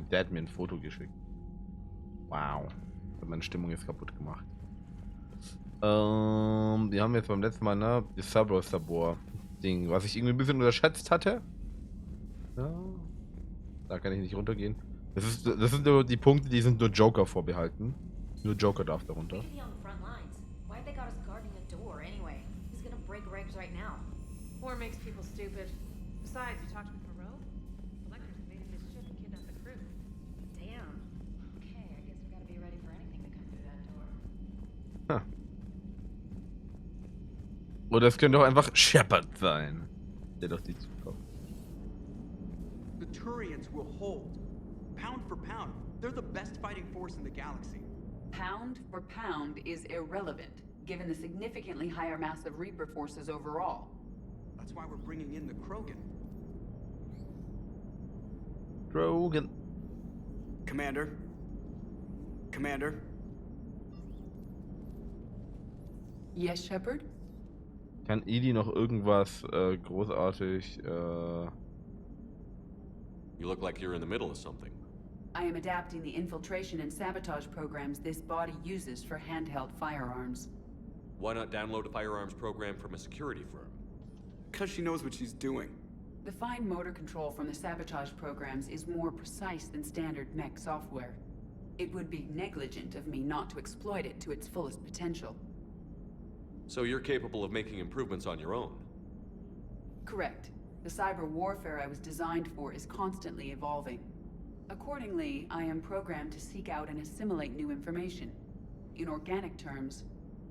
Mein Dad mir ein Foto geschickt. Wow. Hat meine Stimmung jetzt kaputt gemacht. Wir haben jetzt beim letzten Mal, ne, das Cyber-Labor-Ding, was ich irgendwie ein bisschen unterschätzt hatte. Ja. Da kann ich nicht runtergehen. Das sind nur die Punkte, die sind nur Joker vorbehalten. Nur Joker darf darunter. War makes people stupid. Besides, you talked with Moreau? Electors invaded this ship and kidnapped the crew. Damn. Okay, I guess we gotta be ready for anything to come through that door. Oder es könnte auch einfach Shepard sein, der doch die zukommt. The Turians will hold. Pound for pound, they're the best fighting force in the galaxy. Pound for pound is irrelevant, given the significantly higher mass of Reaper forces overall. That's why we're bringing in the Krogan. Krogan. Commander? Commander? Yes, Shepard? Kann Edie noch irgendwas großartig You look like you're in the middle of something. I am adapting the infiltration and sabotage programs this body uses for handheld firearms. Why not download a firearms program from a security firm? Because she knows what she's doing. The fine motor control from the sabotage programs is more precise than standard mech software. It would be negligent of me not to exploit it to its fullest potential. So you're capable of making improvements on your own? Correct. The cyber warfare I was designed for is constantly evolving. Accordingly, I am programmed to seek out and assimilate new information. In organic terms,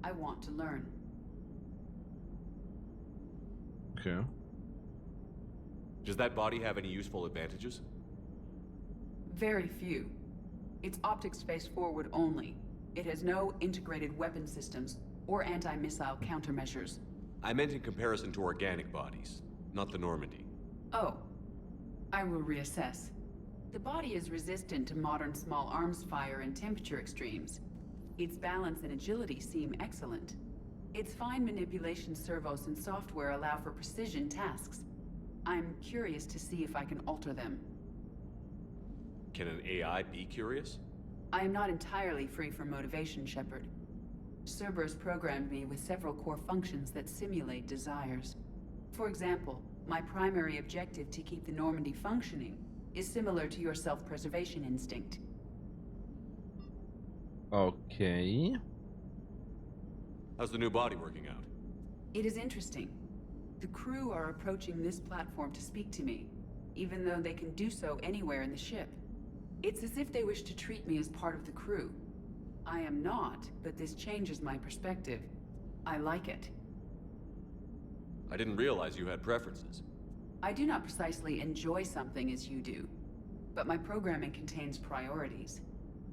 I want to learn. Okay. Does that body have any useful advantages? Very few. It's optics face forward only. It has no integrated weapon systems or anti-missile countermeasures. I meant in comparison to organic bodies, not the Normandy. Oh, I will reassess. The body is resistant to modern small arms fire and temperature extremes. Its balance and agility seem excellent. Its fine manipulation servos and software allow for precision tasks. I'm curious to see if I can alter them. Can an AI be curious? I am not entirely free from motivation, Shepard. Cerberus programmed me with several core functions that simulate desires. For example, my primary objective to keep the Normandy functioning is similar to your self-preservation instinct. Okay. How's the new body working out? It is interesting. The crew are approaching this platform to speak to me, even though they can do so anywhere in the ship. It's as if they wish to treat me as part of the crew. I am not, but this changes my perspective. I like it. I didn't realize you had preferences. I do not precisely enjoy something as you do, but my programming contains priorities.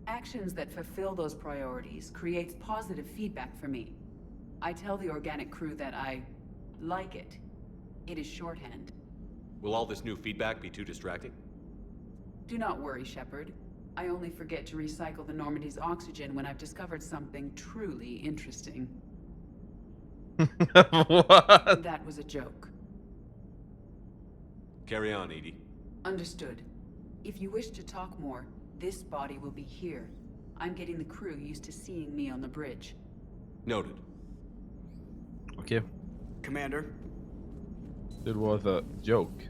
Actions that fulfill those priorities creates positive feedback for me. I tell the organic crew that I like it. It is shorthand. Will all this new feedback be too distracting? Do not worry, Shepard. I only forget to recycle the Normandy's oxygen when I've discovered something truly interesting. What? That was a joke. Carry on, Edie. Understood. If you wish to talk more, this body will be here. I'm getting the crew used to seeing me on the bridge. Noted. Okay. Commander? It was a joke.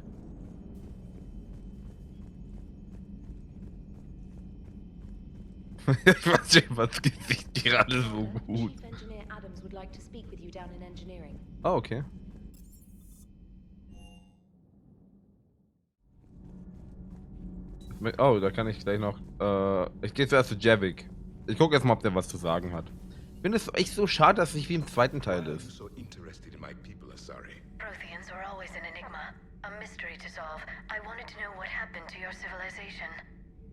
Was geht gerade so gut? Chief Engineer Adams would like to speak with you down in engineering. Oh, okay. Oh, da kann ich gleich noch. Ich gehe zuerst zu Javik. Ich gucke erstmal, ob der was zu sagen hat. Ich finde es echt so schade, dass es nicht wie im zweiten Teil ist. So interested in my people, sorry. Protheans are always an enigma, a mystery to solve. I wanted to know what happened to your civilization.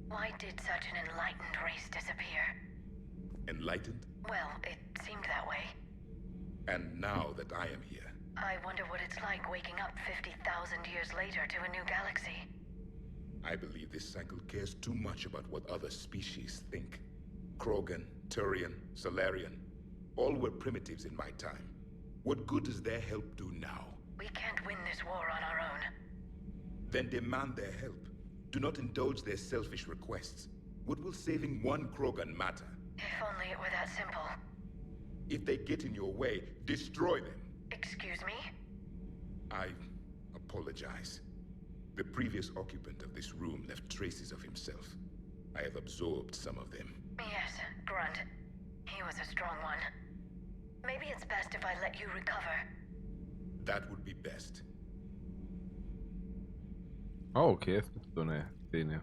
Why did such an enlightened race disappear? Enlightened? Well, it seemed that way. And now that I am here, I wonder what it's like waking up 50,000 years later to a new galaxy. I believe this cycle cares too much about what other species think. Krogan, Turian, Solarian, all were primitives in my time. What good does their help do now? We can't win this war on our own. Then demand their help. Do not indulge their selfish requests. What will saving one Krogan matter? If only it were that simple. If they get in your way, destroy them. Excuse me? I apologize. The previous occupant of this room left traces of himself. I have absorbed some of them. Yes, Grunt. He was a strong one. Maybe it's best if I let you recover. That would be best. Oh, okay, es gibt so eine Szene.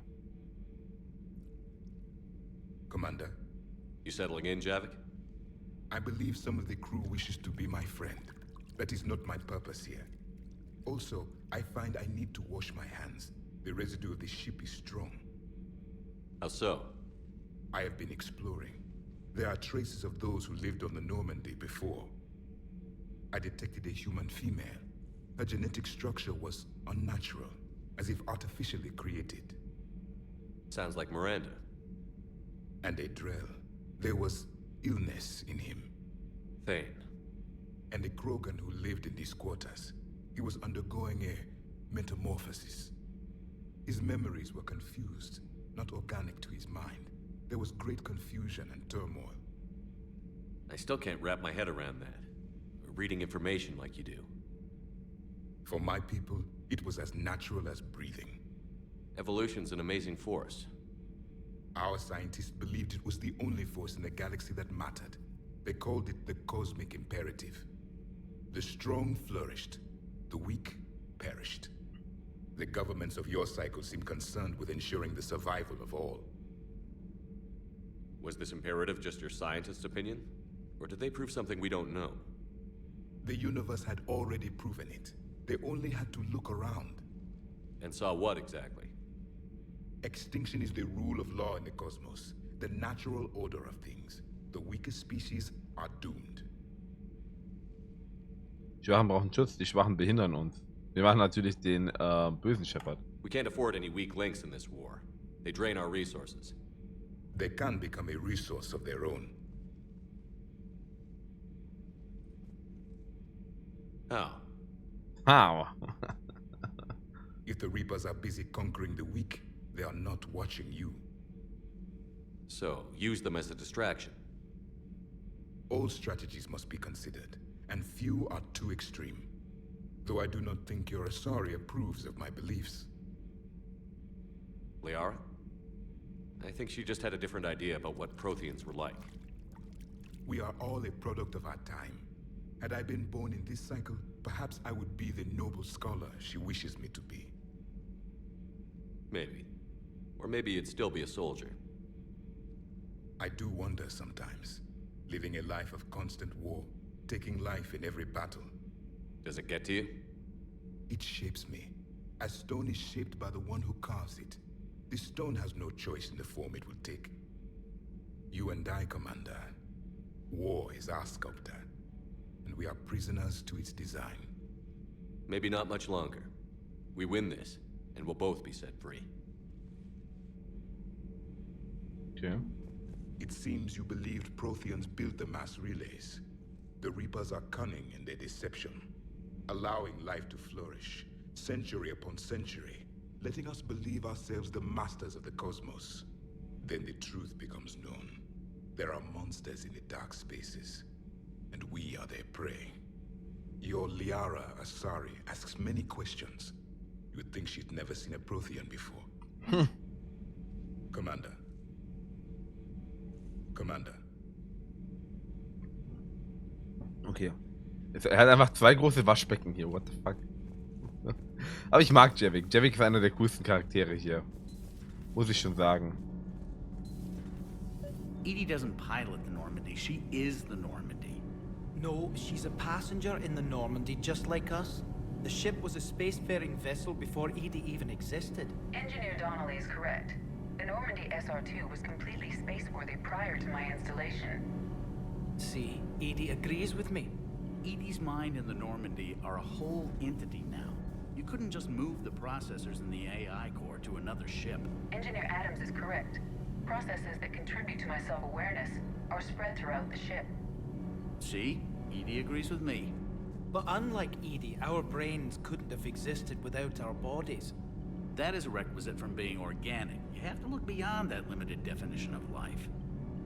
Commander, You settling in, Javik? I believe some of the crew wishes to be my friend. That is not my purpose here. Also, I find I need to wash my hands. The residue of the ship is strong. How so? I have been exploring. There are traces of those who lived on the Normandy before. I detected a human female. Her genetic structure was unnatural, as if artificially created. Sounds like Miranda. And a Drell. There was illness in him. Thane. And a Krogan who lived in these quarters. He was undergoing a metamorphosis. His memories were confused, not organic to his mind. There was great confusion and turmoil. I still can't wrap my head around that. Reading information like you do. For my people, it was as natural as breathing. Evolution's an amazing force. Our scientists believed it was the only force in the galaxy that mattered. They called it the cosmic imperative. The strong flourished, the weak perished. The governments of your cycle seem concerned with ensuring the survival of all. Was this imperative just your scientist's opinion? Or did they prove something we don't know? The universe had already proven it. They only had to look around. And saw what exactly? Extinction is the rule of law in the cosmos, the natural order of things. The weakest species are doomed. Die Schwachen brauchen Schutz, die Schwachen behindern uns. Wir machen natürlich den bösen Shepard. We can't afford any weak links in this war. They drain our resources. They can become a resource of their own. How? How? If the Reapers are busy conquering the weak, they are not watching you. So, use them as a distraction. All strategies must be considered, and few are too extreme. Though I do not think your Asari approves of my beliefs. Liara? I think she just had a different idea about what Protheans were like. We are all a product of our time. Had I been born in this cycle, perhaps I would be the noble scholar she wishes me to be. Maybe. Or maybe you'd still be a soldier. I do wonder sometimes, living a life of constant war, taking life in every battle. Does it get to you? It shapes me, as stone is shaped by the one who carves it. This stone has no choice in the form it will take. You and I, Commander. War is our sculptor, and we are prisoners to its design. Maybe not much longer. We win this, and we'll both be set free. Okay. It seems you believed Protheans built the mass relays. The Reapers are cunning in their deception, allowing life to flourish, century upon century, letting us believe ourselves the masters of the cosmos. Then the truth becomes known. There are monsters in the dark spaces, and we are their prey. Your Liara Asari asks many questions. You would think she'd never seen a Prothean before. Commander. Commander. Okay. Er hat einfach zwei große Waschbecken hier, what the fuck. Aber ich mag Javik. Javik ist einer der coolsten Charaktere hier. Muss ich schon sagen. Edie doesn't pilot the Normandy, she is the Normandy. No, she's a passenger in the Normandy, just like us. The ship was a spacefaring vessel before Edie even existed. Engineer Donnelly is correct. The Normandy SR-2 was completely spaceworthy prior to my installation. See, Edie agrees with me. Edie's mind and the Normandy are a whole entity now. You couldn't just move the processors in the AI core to another ship. Engineer Adams is correct. Processes that contribute to my self-awareness are spread throughout the ship. See? Edie agrees with me. But unlike Edie, our brains couldn't have existed without our bodies. That is a requisite from being organic. You have to look beyond that limited definition of life.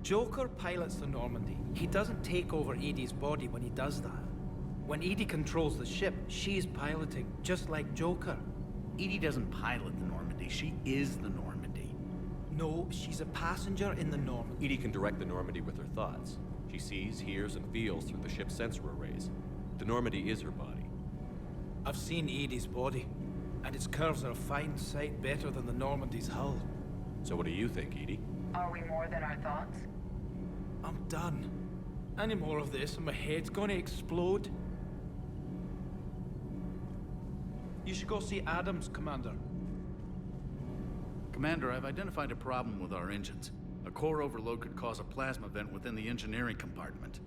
Joker pilots the Normandy. He doesn't take over Edie's body when he does that. When Edie controls the ship, she's piloting, just like Joker. Edie doesn't pilot the Normandy, she is the Normandy. No, she's a passenger in the Normandy. Edie can direct the Normandy with her thoughts. She sees, hears, and feels through the ship's sensor arrays. The Normandy is her body. I've seen Edie's body, and its curves are a fine sight better than the Normandy's hull. So what do you think, Edie? Are we more than our thoughts? I'm done. Any more of this and my head's gonna explode. You should go see Adams, Commander. Commander, I've identified a problem with our engines. A core overload could cause a plasma vent within the engineering compartment.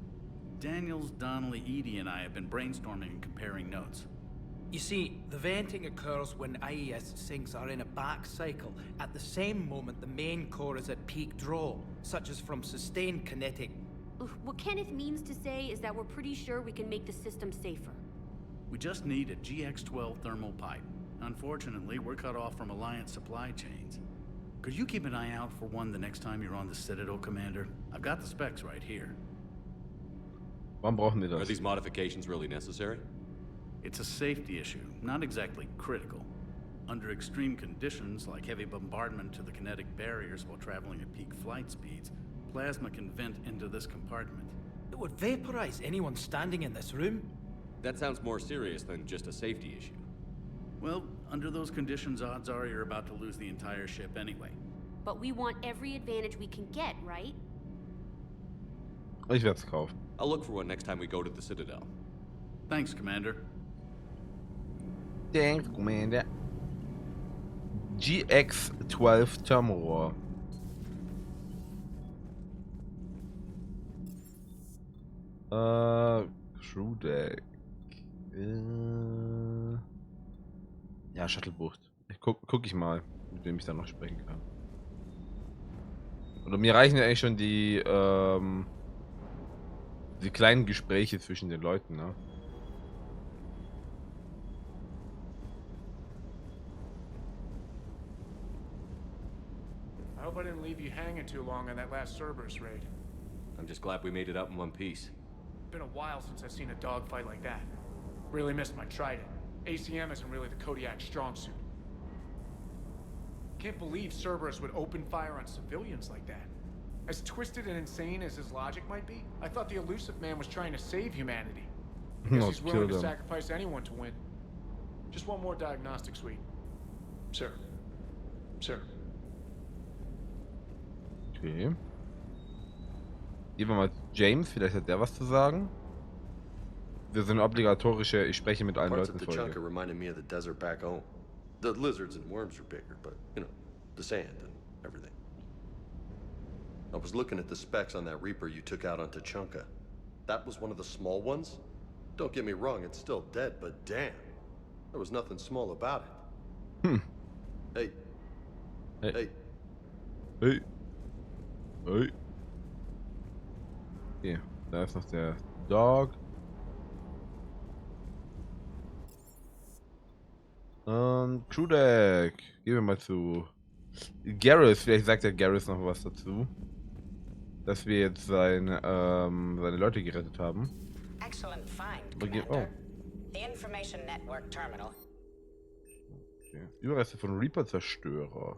Daniels, Donnelly, Edie, and I have been brainstorming and comparing notes. You see, the venting occurs when IES sinks are in a back cycle. At the same moment, the main core is at peak draw, such as from sustained kinetic. What Kenneth means to say is that we're pretty sure we can make the system safer. We just need a GX-12 thermal pipe. Unfortunately, we're cut off from Alliance supply chains. Could you keep an eye out for one the next time you're on the Citadel, Commander? I've got the specs right here. Warum brauchen wir Are das? these modifications really necessary? It's a safety issue, not exactly critical. Under extreme conditions, like heavy bombardment to the kinetic barriers while traveling at peak flight speeds, plasma can vent into this compartment. It would vaporize anyone standing in this room. That sounds more serious than just a safety issue. Well, under those conditions, odds are you're about to lose the entire ship anyway. But we want every advantage we can get, right? Ich werde es kaufen. I'll look for one next time we go to the Citadel. Thanks, Commander. Thanks, Commander. GX-12 Thermorohr. Crew Deck. Ja, Shuttlebucht. Guck ich mal, mit wem ich da noch sprechen kann. Oder mir reichen ja eigentlich schon die kleinen Gespräche zwischen den Leuten, ne? I hope I didn't leave you hanging too long on that last Cerberus raid. I'm just glad we made it out in one piece. Been a while since I've seen a dogfight like that. Really missed my trident. ACM isn't really the Kodiak's strong suit. Can't believe Cerberus would open fire on civilians like that. As twisted and insane as his logic might be, I thought the elusive man was trying to save humanity. I guess he's willing to sacrifice anyone to win. Just one more diagnostic suite. Sir. Sir. Okay. Gehen wir mal zu James, vielleicht hat der was zu sagen. Wir sind obligatorische, ich spreche mit allen Parts Leuten of the Folge. Chunka reminded me of the desert back home. The lizards and worms are bigger, but, you know, the sand and everything. I was looking at the specs on that Reaper you took out on Tachanka. That was one of the small ones? Don't get me wrong, it's still dead, but damn. There was nothing small about it. Hey. Hey. Hey. Hey. Hey. Okay, da ist noch der Dog. Crew Deck. Gehen wir mal zu Garrus. Vielleicht sagt der Garrus noch was dazu. Dass wir jetzt seine Leute gerettet haben. Excellent find, Oh. Commander. The Information Network Terminal. Okay. Überreste von Reaper-Zerstörer.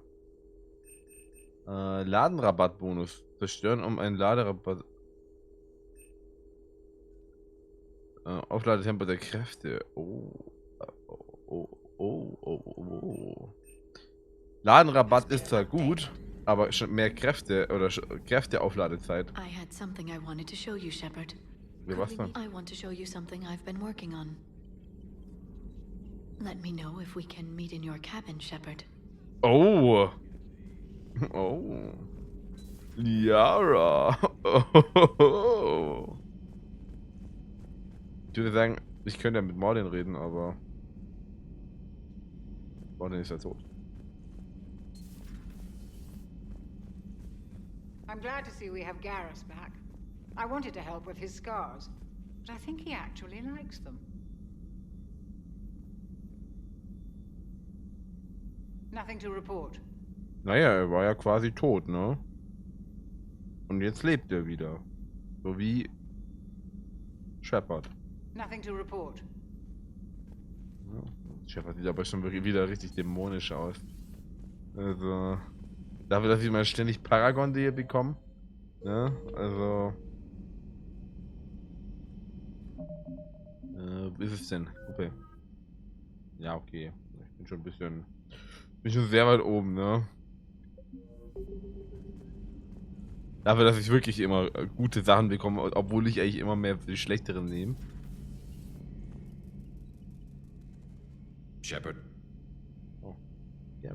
Ladenrabattbonus. Zerstören um einen Laderabatt. Aufladetempo der Kräfte. Ladenrabatt ist zwar gut, aber schon mehr Kräfte oder Kräfteaufladezeit. I had something I wanted to show you, Shepard. Wie was denn? I want to show you something I've been working on. Let me know if we can meet in your cabin, Shepard. Oh. Oh. Liara. Oh. Ich würde sagen, ich könnte ja mit Mordin reden, aber Mordin ist ja tot. I'm glad to see we have Garrus back. I wanted to help with his scars, but I think he actually likes them. Nothing to report. Naja, er war ja quasi tot, ne? Und jetzt lebt er wieder. So wie Shepard. Nothing to report. Ja, Shepard sieht aber schon wieder richtig dämonisch aus. Also, dafür, dass ich mal ständig Paragon hier bekomme. Ne? Also. Wie ist es denn? Okay. Ja, okay. Ich bin schon ein bisschen. Bin schon sehr weit oben, ne? Dafür, dass ich wirklich immer gute Sachen bekomme, obwohl ich eigentlich immer mehr die schlechteren nehme. Shepard. Oh. Ja,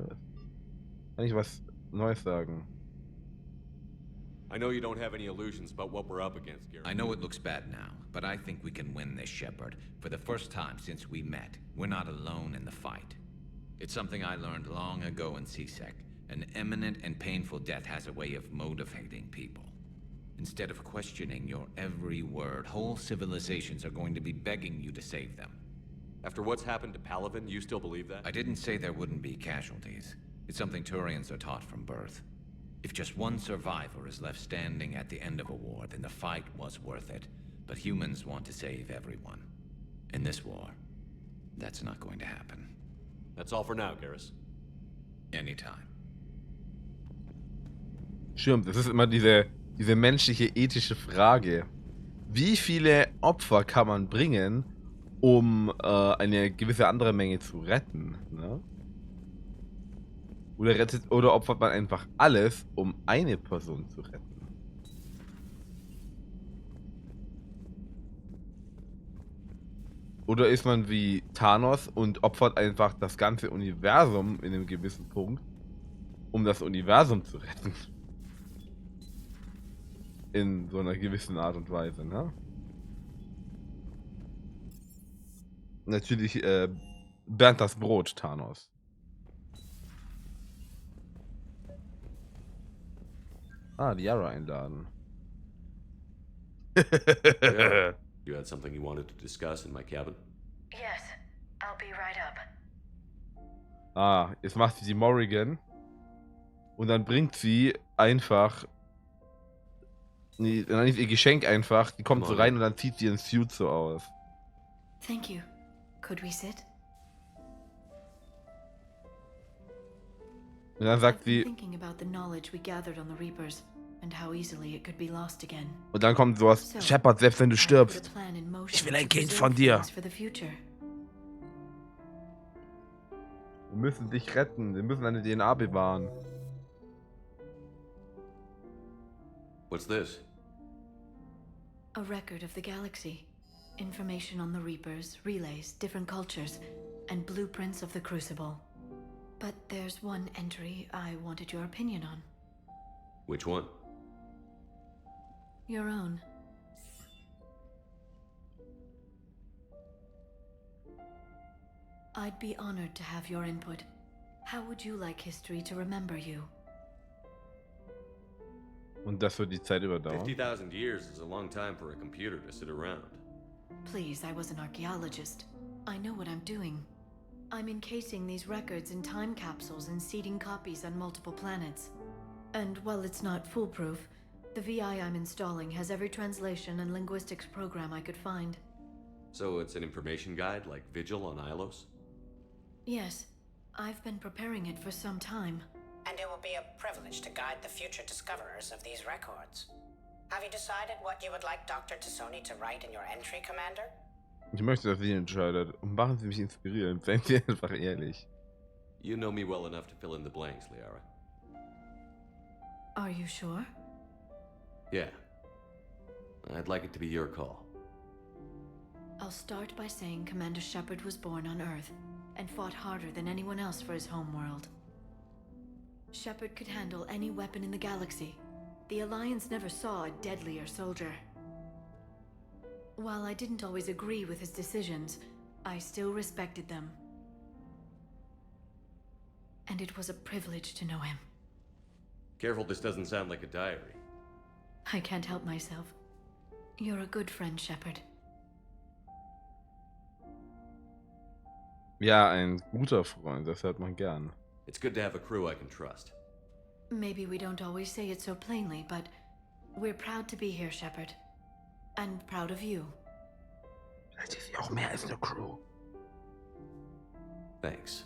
kann ich was Neues sagen? I know you don't have any illusions about what we're up against, Gary. I know it looks bad now, but I think we can win this, Shepard. For the first time since we met, we're not alone in the fight. It's something I learned long ago in CSEC. An imminent and painful death has a way of motivating people. Instead of questioning your every word, whole civilizations are going to be begging you to save them. After what's happened to Palaven, you still believe that? I didn't say there wouldn't be casualties. It's something Turians are taught from birth. If just one survivor is left standing at the end of a war, then the fight was worth it. But humans want to save everyone. In this war, that's not going to happen. That's all for now, Garrus. Anytime. Stimmt, das ist immer diese menschliche, ethische Frage. Wie viele Opfer kann man bringen, um eine gewisse andere Menge zu retten? Ne? Oder opfert man einfach alles, um eine Person zu retten? Oder ist man wie Thanos und opfert einfach das ganze Universum in einem gewissen Punkt, um das Universum zu retten? In so einer gewissen Art und Weise, ne? Natürlich burnt das Brot, Thanos. Ah, die Yara einladen. Yeah. You had something you wanted to discuss in my cabin? Yes, I'll be right up. Ah, jetzt macht sie die Morrigan. Und dann bringt sie einfach. Nee, dann ist ihr Geschenk einfach. Die kommt so rein und dann zieht sie ihren Suit so aus. Thank you. Could we sit? Und dann sagt sie. Thinking about the knowledge we gathered on the Reapers and how easily it could be lost again. Und dann kommt sowas. Shepard, selbst wenn du stirbst. Ich will ein Kind von dir. Wir müssen dich retten. Wir müssen deine DNA bewahren. What's this? A record of the galaxy. Information on the Reapers, relays, different cultures, and blueprints of the Crucible. But there's one entry I wanted your opinion on. Which one? Your own. I'd be honored to have your input. How would you like history to remember you? Und das wird die Zeit überdauern. 50,000 years is a long time for a computer to sit around. Please, I was an archaeologist. I know what I'm doing. I'm encasing these records in time capsules and seeding copies on multiple planets. And while it's not foolproof, the VI I'm installing has every translation and linguistics program I could find. So it's an information guide like Vigil on Ilos? Yes, I've been preparing it for some time. And it will be a privilege to guide the future discoverers of these records. Have you decided what you would like Dr. Tassoni to write in your entry, Commander? Ich möchte, dass Sie entscheidet. Und machen Sie mich inspirieren. Seien Sie einfach ehrlich. You know me well enough to fill in the blanks, Liara. Are you sure? Yeah. I'd like it to be your call. I'll start by saying Commander Shepard was born on Earth and fought harder than anyone else for his homeworld. Shepard could handle any weapon in the galaxy. The Alliance never saw a deadlier soldier. While I didn't always agree with his decisions, I still respected them. And it was a privilege to know him. Careful, this doesn't sound like a diary. I can't help myself. You're a good friend, Shepard. Ja, ein guter Freund, das hört man gern. It's good to have a crew I can trust. Maybe we don't always say it so plainly, but we're proud to be here, Shepard. And proud of you. Vielleicht ist sie auch mehr als eine Crew. Thanks.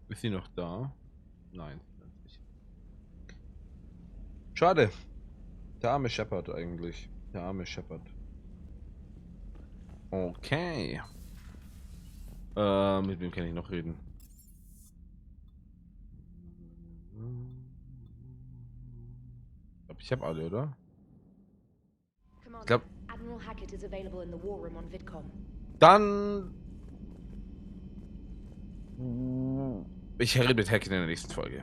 Ist sie noch da? Nein. Schade. Der arme Shepard eigentlich. Der arme Shepard. Okay. Mit wem kann ich noch reden? Ich habe alle, oder? Ich glaube. Admiral Hackett is available in the war room on VidCom. Dann. Ich rede mit Hackett in der nächsten Folge.